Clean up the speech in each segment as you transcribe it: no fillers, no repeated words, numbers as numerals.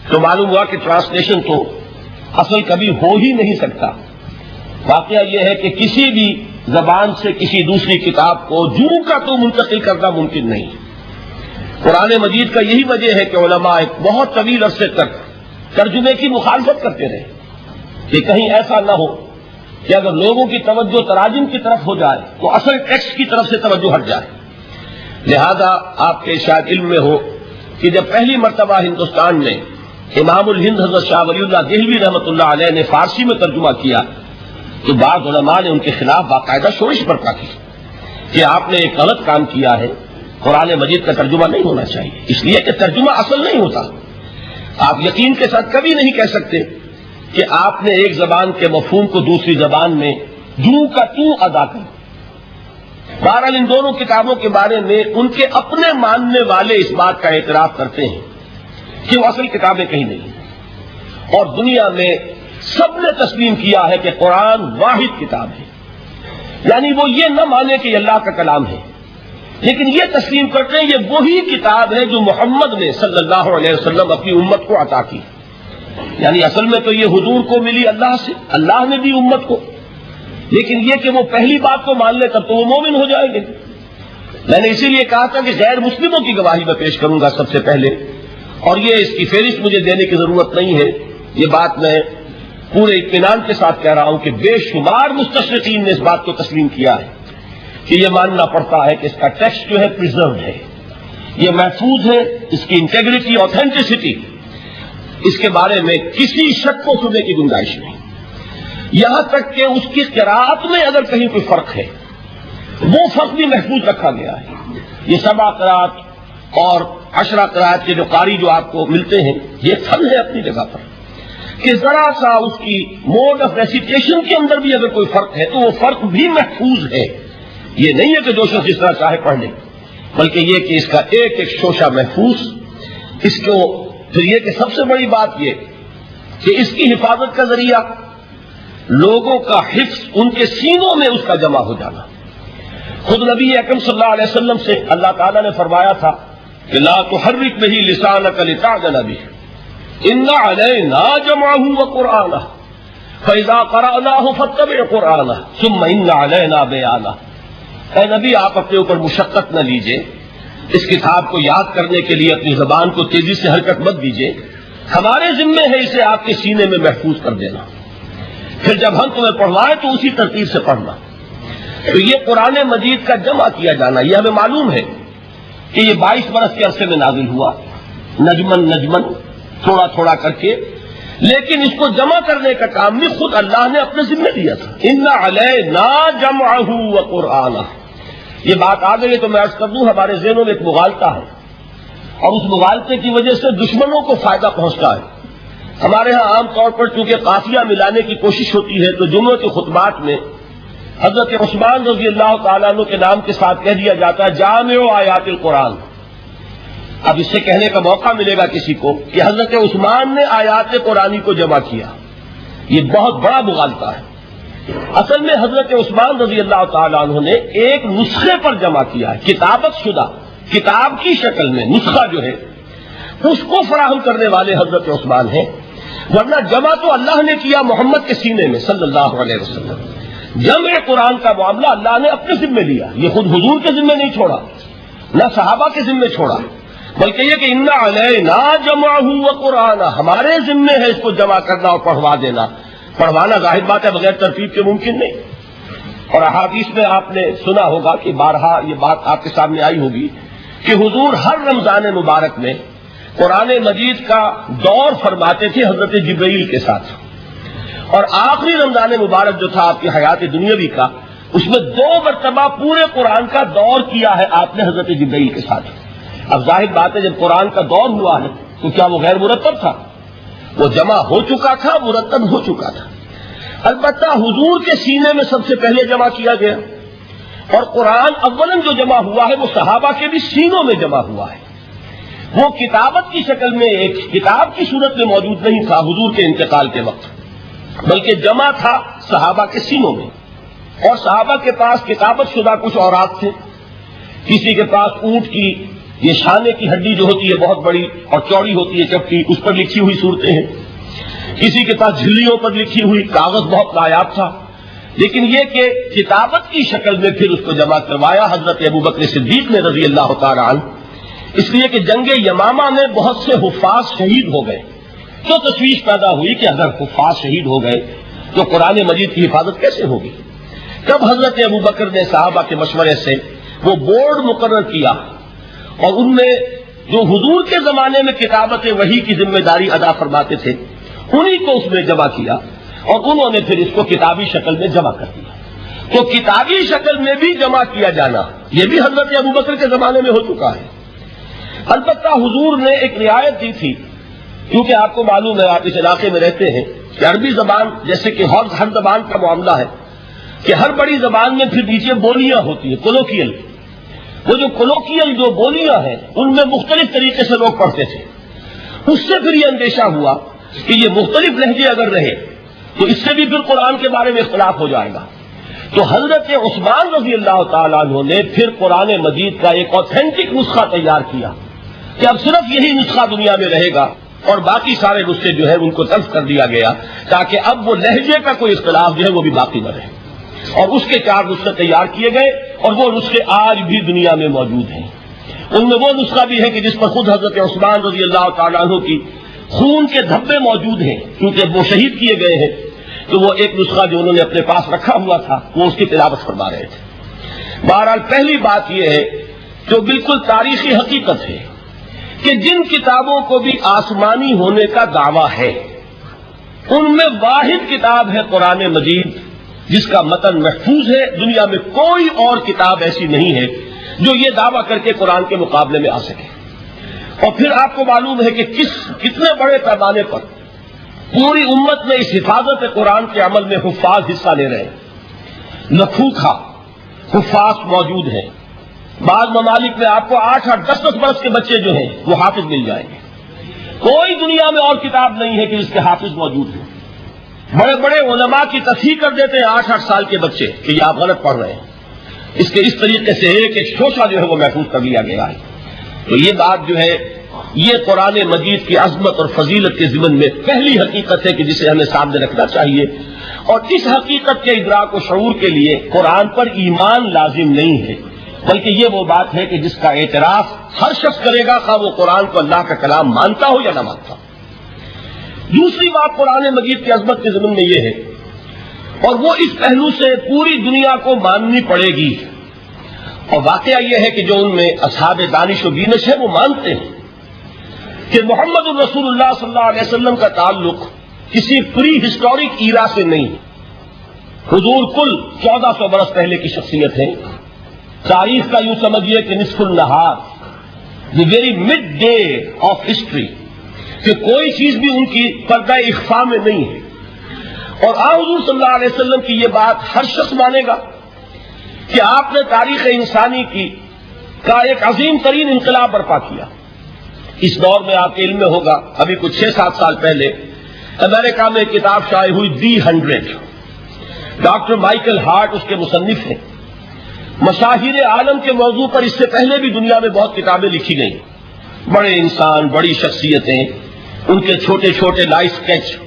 تو معلوم ہوا کہ ٹرانسلیشن تو اصل کبھی ہو ہی نہیں سکتا۔ واقعہ یہ ہے کہ کسی بھی زبان سے کسی دوسری کتاب کو جوں کا تو منتقل کرنا ممکن نہیں۔ قرآن مجید کا یہی وجہ ہے کہ علماء ایک بہت طویل عرصے تک ترجمے کی مخالفت کرتے رہے کہ کہیں ایسا نہ ہو کہ اگر لوگوں کی توجہ تراجم کی طرف ہو جائے تو اصل ٹیکسٹ کی طرف سے توجہ ہٹ جائے۔ لہذا آپ کے شاید علم میں ہو کہ جب پہلی مرتبہ ہندوستان میں امام الہند حضرت شاہ ولی اللہ دہلوی رحمۃ اللہ علیہ نے فارسی میں ترجمہ کیا تو بعض علماء نے ان کے خلاف باقاعدہ شورش برپا کی کہ آپ نے ایک غلط کام کیا ہے، قرآن مجید کا ترجمہ نہیں ہونا چاہیے، اس لیے کہ ترجمہ اصل نہیں ہوتا۔ آپ یقین کے ساتھ کبھی نہیں کہہ سکتے کہ آپ نے ایک زبان کے مفہوم کو دوسری زبان میں جوں کا توں ادا کر۔ بہرحال ان دونوں کتابوں کے بارے میں ان کے اپنے ماننے والے اس بات کا اعتراف کرتے ہیں کہ وہ اصل کتابیں کہیں نہیں ہیں، اور دنیا میں سب نے تسلیم کیا ہے کہ قرآن واحد کتاب ہے، یعنی وہ یہ نہ مانے کہ یہ اللہ کا کلام ہے، لیکن یہ تسلیم کرتے ہیں یہ وہی کتاب ہے جو محمد نے صلی اللہ علیہ وسلم اپنی امت کو عطا کی، یعنی اصل میں تو یہ حضور کو ملی اللہ سے، اللہ نے دی امت کو، لیکن یہ کہ وہ پہلی بات کو مان لے تب تو وہ مومن ہو جائیں گے۔ میں نے اسی لیے کہا تھا کہ غیر مسلموں کی گواہی میں پیش کروں گا سب سے پہلے، اور یہ اس کی فہرست مجھے دینے کی ضرورت نہیں ہے، یہ بات میں پورے اطمینان کے ساتھ کہہ رہا ہوں کہ بے شمار مستشرقین نے اس بات کو تسلیم کیا ہے کہ یہ ماننا پڑتا ہے کہ اس کا ٹیکسٹ جو ہے پریزروڈ ہے، یہ محفوظ ہے، اس کی انٹیگریٹی آتھینٹسٹی اس کے بارے میں کسی شک کو شبے کی گنجائش نہیں، یہاں تک کہ اس کی قراءت میں اگر کہیں کوئی فرق ہے وہ فرق بھی محفوظ رکھا گیا ہے۔ یہ 7 قراءت اور 10 قراءت کے جو قاری جو آپ کو ملتے ہیں یہ فن ہے اپنی جگہ پر کہ ذرا سا اس کی موڈ آف ریسیٹیشن کے اندر بھی اگر کوئی فرق ہے تو وہ فرق بھی محفوظ ہے، یہ نہیں ہے کہ جو شخص اس طرح چاہے پڑھ لے، بلکہ یہ کہ اس کا ایک ایک شوشہ محفوظ، اس کو پھر یہ کہ سب سے بڑی بات یہ کہ اس کی حفاظت کا ذریعہ لوگوں کا حفظ ان کے سینوں میں اس کا جمع ہو جانا۔ خود نبی اکرم صلی اللہ علیہ وسلم سے اللہ تعالیٰ نے فرمایا تھا کہ لا تحرک بہ لسانک لتعجل بہ ان علینا جمعہ وقرآنہ فاذا قرأناہ فاتبع قرآنہ ثم ان علینا بیانہ۔ اے نبی آپ اپنے اوپر مشقت نہ لیجئے، اس کتاب کو یاد کرنے کے لیے اپنی زبان کو تیزی سے حرکت مت دیجئے، ہمارے ذمے ہے اسے آپ کے سینے میں محفوظ کر دینا، پھر جب ہم تمہیں پڑھوائیں تو اسی ترتیب سے پڑھنا۔ تو یہ قرآن مجید کا جمع کیا جانا یہ ہمیں معلوم ہے کہ یہ 22 برس کے عرصے میں نازل ہوا، نجمن نجمن تھوڑا تھوڑا کر کے، لیکن اس کو جمع کرنے کا کام بھی خود اللہ نے اپنے ذمہ دیا تھا۔ ان علینا جمعہ وقرآنہ، یہ بات آ گئی تو میں عرض کر دوں ہمارے ذہنوں میں ایک مغالطہ ہے، اور اس مغالطے کی وجہ سے دشمنوں کو فائدہ پہنچتا ہے۔ ہمارے ہاں عام طور پر چونکہ قافیہ ملانے کی کوشش ہوتی ہے تو جمعہ کے خطبات میں حضرت عثمان رضی اللہ تعالیٰ عنہ کے نام کے ساتھ کہہ دیا جاتا ہے جامع آیات القرآن۔ اب اس سے کہنے کا موقع ملے گا کسی کو کہ حضرت عثمان نے آیات قرآنی کو جمع کیا، یہ بہت بڑا مغالطہ ہے۔ اصل میں حضرت عثمان رضی اللہ تعالیٰ عنہ نے ایک نسخے پر جمع کیا ہے، کتابت شدہ کتاب کی شکل میں نسخہ جو ہے اس کو فراہم کرنے والے حضرت عثمان ہیں، ورنہ جمع تو اللہ نے کیا محمد کے سینے میں صلی اللہ علیہ وسلم۔ جمع قرآن کا معاملہ اللہ نے اپنے ذمہ لیا، یہ خود حضور کے ذمہ نہیں چھوڑا، نہ صحابہ کے ذمہ چھوڑا، بلکہ یہ کہ ان علینا جمعہ وقرآنہ، ہمارے ذمہ ہے اس کو جمع کرنا اور پڑھوا دینا۔ پڑھوانا ظاہر بات ہے بغیر ترتیب کے ممکن نہیں، اور احادیث میں آپ نے سنا ہوگا کہ بارہا یہ بات آپ کے سامنے آئی ہوگی کہ حضور ہر رمضان مبارک میں قرآن مجید کا دور فرماتے تھے حضرت جبرائیل کے ساتھ، اور آخری رمضان مبارک جو تھا آپ کی حیات دنیاوی کا، اس میں 2 مرتبہ پورے قرآن کا دور کیا ہے آپ نے حضرت جبرائیل کے ساتھ۔ اب ظاہر بات ہے جب قرآن کا دور ہوا ہے تو کیا وہ غیر مرتب تھا؟ وہ جمع ہو چکا تھا، مرتب ہو چکا تھا، البتہ حضور کے سینے میں سب سے پہلے جمع کیا گیا، اور قرآن اولاً جو جمع ہوا ہے وہ صحابہ کے بھی سینوں میں جمع ہوا ہے۔ وہ کتابت کی شکل میں ایک کتاب کی صورت میں موجود نہیں تھا حضور کے انتقال کے وقت، بلکہ جمع تھا صحابہ کے سینوں میں، اور صحابہ کے پاس کتابت شدہ کچھ اوراق تھے، کسی کے پاس اونٹ کی یہ شانے کی ہڈی جو ہوتی ہے بہت بڑی اور چوڑی ہوتی ہے چپٹی، اس پر لکھی ہوئی صورتیں ہیں. کسی کے پاس جھلیوں پر لکھی ہوئی، کاغذ بہت نایاب تھا. لیکن یہ کہ کتابت کی شکل میں پھر اس کو جمع کروایا حضرت ابوبکر صدیق نے رضی اللہ تعالی عنہ، اس لیے کہ جنگ یمامہ میں بہت سے حفاظ شہید ہو گئے. تو تشویش پیدا ہوئی کہ اگر حفاظ شہید ہو گئے تو قرآن مجید کی حفاظت کیسے ہوگی؟ تب حضرت ابوبکر نے صحابہ کے مشورے سے وہ بورڈ مقرر کیا، اور ان میں جو حضور کے زمانے میں کتابت وحی کی ذمہ داری ادا فرماتے تھے انہی کو اس میں جمع کیا، اور انہوں نے پھر اس کو کتابی شکل میں جمع کر دیا. تو کتابی شکل میں بھی جمع کیا جانا یہ بھی حضرت ابوبکر کے زمانے میں ہو چکا ہے. البتہ حضور نے ایک رعایت دی تھی، کیونکہ آپ کو معلوم ہے، آپ اس علاقے میں رہتے ہیں، کہ عربی زبان جیسے کہ ہر زبان کا معاملہ ہے کہ ہر بڑی زبان میں پھر نیچے بولیاں ہوتی ہیں، کولوکیل. وہ جو کولوکیل جو بولیاں ہیں ان میں مختلف طریقے سے لوگ پڑھتے تھے. اس سے پھر یہ اندیشہ ہوا کہ یہ مختلف لہجے اگر رہے تو اس سے بھی پھر قرآن کے بارے میں اختلاف ہو جائے گا. تو حضرت عثمان رضی اللہ تعالیٰ عنہ نے پھر قرآن مجید کا ایک اوتھینٹک نسخہ تیار کیا کہ اب صرف یہی نسخہ دنیا میں رہے گا، اور باقی سارے نسخے جو ہے ان کو طرف کر دیا گیا تاکہ اب وہ لہجے کا کوئی اختلاف جو ہے وہ بھی باقی نہ رہے. اور اس کے 4 نسخے تیار کیے گئے، اور وہ نسخے آج بھی دنیا میں موجود ہیں. ان میں وہ نسخہ بھی ہے کہ جس پر خود حضرت عثمان رضی اللہ تعالیٰ عنہ کی خون کے دھبے موجود ہیں، کیونکہ وہ شہید کیے گئے ہیں. تو وہ ایک نسخہ جو انہوں نے اپنے پاس رکھا ہوا تھا وہ اس کی تلاوت فرما رہے تھے. بہرحال پہلی بات یہ ہے جو بالکل تاریخی حقیقت ہے کہ جن کتابوں کو بھی آسمانی ہونے کا دعویٰ ہے ان میں واحد کتاب ہے قرآن مجید، جس کا متن محفوظ ہے. دنیا میں کوئی اور کتاب ایسی نہیں ہے جو یہ دعویٰ کر کے قرآن کے مقابلے میں آ سکے. اور پھر آپ کو معلوم ہے کہ کتنے بڑے پیمانے پر پوری امت میں اس حفاظت قرآن کے عمل میں حفاظ حصہ لے رہے ہیں. لکھوکھا حفاظ موجود ہیں. بعض ممالک میں آپ کو 8-8 10-10 برس کے بچے جو ہیں وہ حافظ مل جائیں گے. کوئی دنیا میں اور کتاب نہیں ہے کہ جس کے حافظ موجود ہیں. بڑے بڑے علماء کی تصحیح کر دیتے ہیں 8-8 سال کے بچے کہ یہ آپ غلط پڑھ رہے ہیں. اس طریقے سے ایک شوشہ جو ہے وہ محفوظ کر لیا گیا ہے. تو یہ بات جو ہے یہ قرآن مجید کی عظمت اور فضیلت کے ضمن میں پہلی حقیقت ہے کہ جسے ہمیں سامنے رکھنا چاہیے. اور اس حقیقت کے ادراک و شعور کے لیے قرآن پر ایمان لازم نہیں ہے، بلکہ یہ وہ بات ہے کہ جس کا اعتراف ہر شخص کرے گا، خواہ وہ قرآن کو اللہ کا کلام مانتا ہو یا نہ مانتا. دوسری بات قرآن مجید کی عظمت کے ضمن میں یہ ہے، اور وہ اس پہلو سے پوری دنیا کو ماننی پڑے گی، اور واقعہ یہ ہے کہ جو ان میں اصحاب دانش و بینش ہے وہ مانتے ہیں کہ محمد الرسول اللہ صلی اللہ علیہ وسلم کا تعلق کسی پری ہسٹورک ایرا سے نہیں. حضور کل 1400 برس پہلے کی شخصیت ہے. تاریخ کا یوں سمجھیے کہ نصف النہار، the very mid day of history, کہ کوئی چیز بھی ان کی پردہ اخفاء میں نہیں ہے. اور حضور صلی اللہ علیہ وسلم کی یہ بات ہر شخص مانے گا کہ آپ نے تاریخ انسانی کا ایک عظیم ترین انقلاب برپا کیا. اس دور میں آپ کے علم میں ہوگا ابھی کچھ 6-7 سال پہلے امریکہ میں کتاب شائع ہوئی دی 100. ڈاکٹر مائیکل ہارٹ اس کے مصنف ہیں. مشاہیر عالم کے موضوع پر اس سے پہلے بھی دنیا میں بہت کتابیں لکھی گئیں. بڑے انسان، بڑی شخصیتیں، ان کے چھوٹے چھوٹے لائف سکیچ.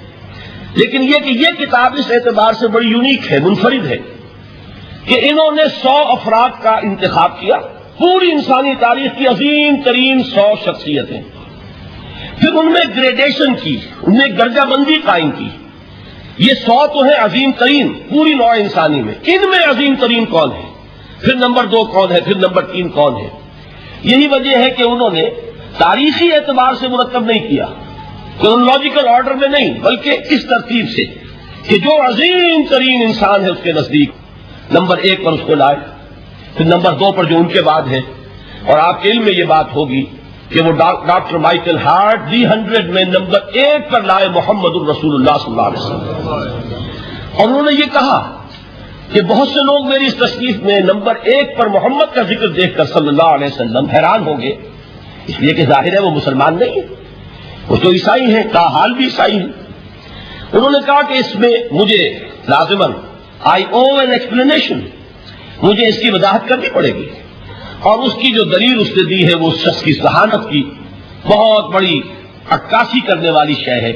لیکن یہ کہ یہ کتاب اس اعتبار سے بڑی یونیک ہے، منفرد ہے کہ انہوں نے 100 افراد کا انتخاب کیا، پوری انسانی تاریخ کی عظیم ترین 100 شخصیتیں. پھر ان میں گریڈیشن کی، ان میں درجہ بندی قائم کی. یہ 100 تو ہیں عظیم ترین پوری نوع انسانی میں، ان میں عظیم ترین کون ہے، پھر نمبر 2 کون ہے، پھر نمبر 3 کون ہے. یہی وجہ ہے کہ انہوں نے تاریخی اعتبار سے مرتب نہیں کیا، کرونالوجیکل آرڈر میں نہیں، بلکہ اس ترتیب سے کہ جو عظیم ترین انسان ہے اس کے نزدیک نمبر 1 پر اس کو لائے، پھر نمبر 2 پر جو ان کے بعد ہے. اور آپ کے علم میں یہ بات ہوگی کہ وہ ڈاکٹر مائیکل ہارٹ دی 100 میں نمبر 1 پر لائے محمد الرسول اللہ صلی اللہ علیہ وسلم. اور انہوں نے یہ کہا کہ بہت سے لوگ میری اس تصنیف میں نمبر 1 پر محمد کا ذکر دیکھ کر صلی اللہ علیہ وسلم حیران ہوں گے، اس لیے کہ ظاہر ہے وہ مسلمان نہیں ہے، وہ تو عیسائی ہیں، تاحال بھی عیسائی ہیں. انہوں نے کہا کہ اس میں مجھے لازماً آئی او این ایکسپلینیشن، مجھے اس کی وضاحت کرنی پڑے گی. اور اس کی جو دلیل اس نے دی ہے وہ اس شخص کی ذہانت کی بہت بڑی عکاسی کرنے والی شے ہے۔